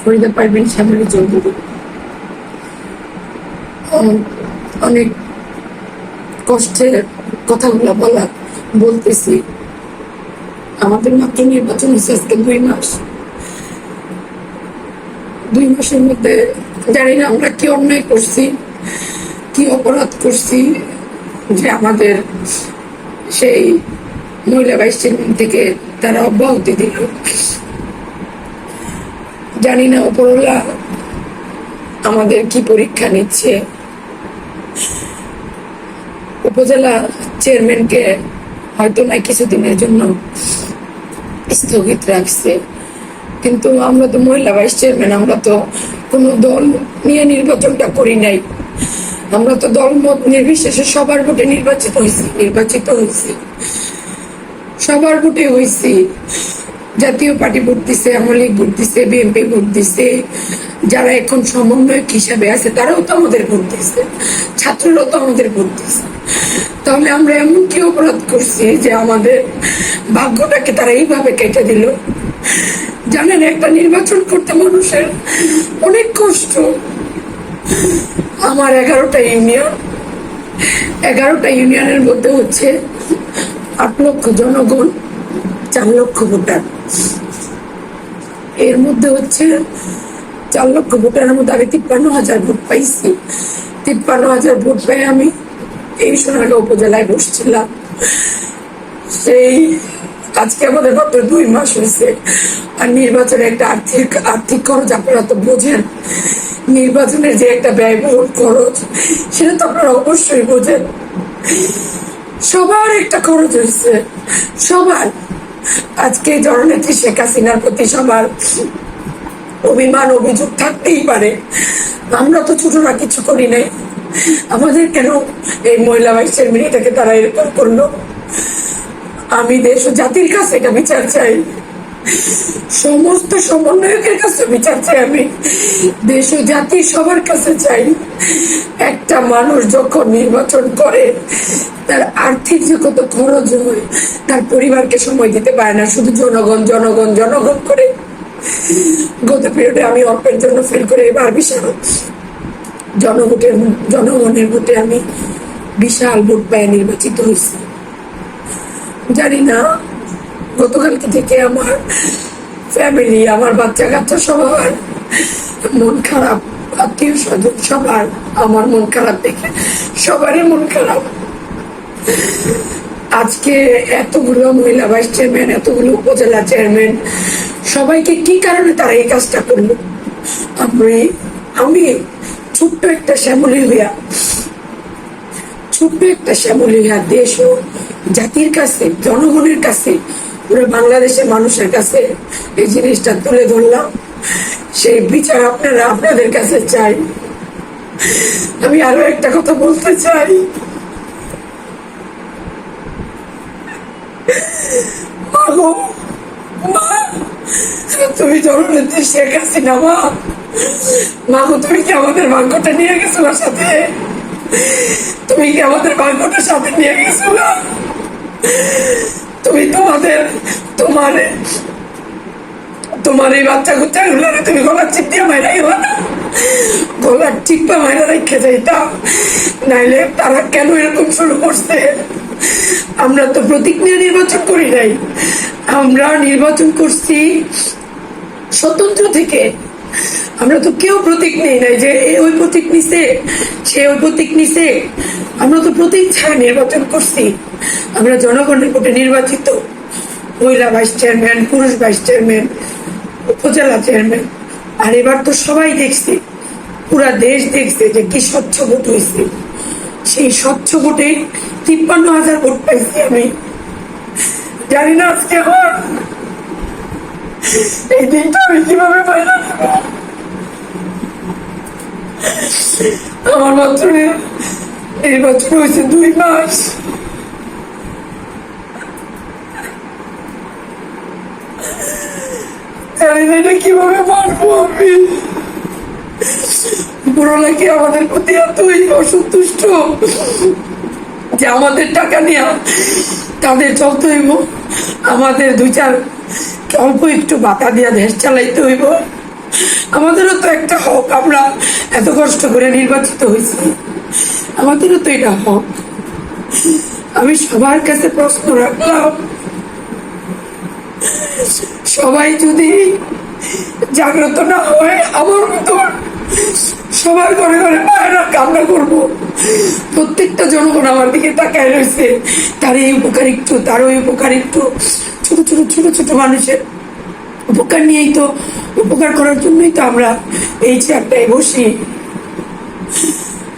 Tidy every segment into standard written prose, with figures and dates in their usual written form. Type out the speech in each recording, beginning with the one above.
ফরিদা পারভিন শ্যামলী চৌধুরী। অনেক কষ্টের কথাগুলো বলতেছি। আমাদের মাত্র নির্বাচন হচ্ছে আজকে 2 মাস। 2 মাসের মধ্যে জানি না আমরা কি অন্যায় করছি, কি অপরাধ করছি যে আমাদের সেই মহিলা ভাইস চেয়ারম্যান থেকে তারা অব্যাহতি দিল। জানি না উপরওয়ালা আমাদের কি পরীক্ষা নিচ্ছে। উপজেলা চেয়ারম্যানকে হয়তো না কিছুদিনের জন্য স্থগিত রাখছে, কিন্তু আমরা তো মহিলা ভাইস চেয়ারম্যান, আমরা তো কোনো দল নিয়ে নির্বাচনটা করি নাই। আমরা তো দল মত নির্বিশেষে সবার ভোটে নির্বাচিত হয়েছি, সবার ভোটে হয়েছি। জাতীয় পার্টি ভোট দিছে, আওয়ামী লীগ ভোট দিছে, বিএনপি ভোট দিছে, যারা এখন সমন্বয়ক হিসাবে আছে তারাও তো আমাদের ভোট দিছে, ছাত্ররাও তো আমাদের ভোট দিছে। তাহলে আমরা এমন কি অপরাধ করছি যে আমাদের ভাগ্যটাকে তারা এইভাবে কেটে দিল? জানেন, একটা নির্বাচন করতে মানুষের অনেক কষ্ট। আমার 11টা ইউনিয়নের মধ্যে হচ্ছে 8 লক্ষ জনগণ, 4 লক্ষ ভোটার। এর মধ্যে হচ্ছে 4 লক্ষ ভোটারের মধ্যে আমি 53,000 ভোট পাইছি। 53,000 ভোট পেয়ে আমি এই সোনারগাঁও উপজেলায় বসছিলাম। সেই আজকে আমাদের মাত্র 2 মাস হয়েছে। আর নির্বাচনের একটা আর্থিক খরচ আপনারা তো বোঝেন, নির্বাচনের যে একটা ব্যয়বহুল খরচ সেটা তো আপনারা অবশ্যই বোঝেন। সবার একটা খরচ হয়েছে, সবার। আজকে জননেত্রী শেখ হাসিনার প্রতি সবার অভিমান অভিযোগ থাকতেই পারে। আমরা তো ছোটরা কিছু করি নাই, আমাদের কেন এই মহিলা ভাইস চেয়ারম্যান এটাকে তারা এরকম করলো? আমি দেশ ও জাতির কাছে এটা বিচার চাই, সমস্ত সমন্বয়কের কাছে বিচার চাই, আমি দেশ ও জাতির সবার কাছে চাই। একটা মানুষ যখন নির্বাচন করে তার আর্থিক যে কত খরচ হয়, তার পরিবারকে সময় দিতে পারে না, শুধু জনগণ জনগণ জনগণ করে। গত পিরিয়ডে আমি অল্পের জন্য ফেল করে এবার বিশাল জনগণের ভোটে আমি বিশাল ভোট পায় নির্বাচিত হয়েছি। জানি না, গতকালকে থেকে আমার ফ্যামিলি, আমার বাচ্চা কাচ্চা সবার মন খারাপ, আত্মীয় স্বজন সবার আমার মন খারাপ দেখে সবারই মন খারাপ। আজকে এতগুলো মহিলা ভাইস চেয়ারম্যান, এতগুলো উপজেলা চেয়ারম্যান, সবাইকে কি কারণে তারা এই কাজটা করলো? আমি ছোট্ট একটা শ্যামলী হইয়া দেশ ও জাতির কাছে, জনগণের কাছে, পুরো বাংলাদেশের মানুষের কাছে এই জিনিসটা তুলে ধরলাম। সেই বিচার আপনাদের কাছে চাই। আমি আরো একটা কথা বলতে চাই, তুমি জননেত্রী শেখ হাসিনা, মাগো তুমি কি আমাদের ভাগ্যটা নিয়ে গেছো ওর সাথে? তুমি কি আমাদের ভাগ্যটা সাথে নিয়ে গেছো না? তুমি তোমার এই বাচ্চা কুচ্চা গুলো তুমি গলার চিপ দিয়ে মাইরা গেলা না? গলার টিপা মাইরা রেখে যাইতাম, নাইলে তারা কেন এরকম শুরু করছে? আমরা তো প্রতীক নিয়ে নির্বাচন করি নাই, আমরা নির্বাচন করছি স্বতন্ত্র থেকে। আমরা তো কেউ প্রতীক নেই নাই যে ওই প্রতীক নিছে, সে ওই প্রতীক নিছে। আমরা তো প্রতীক ছাড়া নির্বাচন করছি। আমরা জনগণের ভোটে নির্বাচিত মহিলা ভাইস চেয়ারম্যান, পুরুষ ভাইস চেয়ারম্যান, উপজেলা চেয়ারম্যান। আর এবার তো সবাই দেখছে, পুরা দেশ দেখছে যে কি স্বচ্ছ ভোট হয়েছে। সেই স্বচ্ছ ভোটে 53,000 ভোট পাইছি আমি। জানি না আজকে এই দিনটা আমি কিভাবে পাইলাম। আমার মাত্র নির্বাচন হয়েছে 2 মাস। জানি না এটা কিভাবে পারবো আমি। পুরো নাকি আমাদের প্রতি এতই অসন্তুষ্ট যে আমাদের টাকা নিয়ে তাদের চলতে হইব, আমাদের 2-4 অল্প একটু বাতা দিয়া দেশ চালাইতে হইব। আমাদেরও তো একটা হক, আমরা এত কষ্ট করে নির্বাচিত হয়েছি, আমাদেরও তো এটা হক। আমি সবার কাছে প্রশ্ন রাখলাম, সবাই যদি জাগ্রত না হয়, আমার মতো সবার ঘরে ঘরে মায়েরা কান্না করবো। প্রত্যেকটা জনগণ আমার দিকে তাকায় রয়েছে, তার এই উপকার একটু, তার ওই উপকার একটু। ছোট ছোট ছোট ছোট মানুষের উপকার নিয়েই তো, উপকার করার জন্যই তো আমরা এই চেয়ারটায় বসি।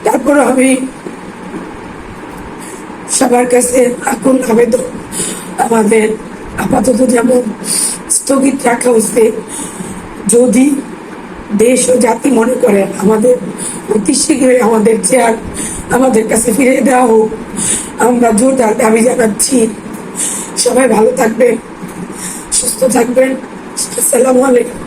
তারপর আমি সবার কাছে আকুল আবেদন, আমাদের আপাতত যেমন স্থগিত রাখা হচ্ছে, যদি দেশ ও জাতি মনে করে আমাদের অতি শীঘ্রই আমাদের চেয়ার আমাদের কাছে ফিরে দেওয়া হোক, আমরা জোরদার দাবি জানাচ্ছি। সবাই ভালো থাকবেন, সুস্থ থাকবেন। আসসালামু আলাইকুম।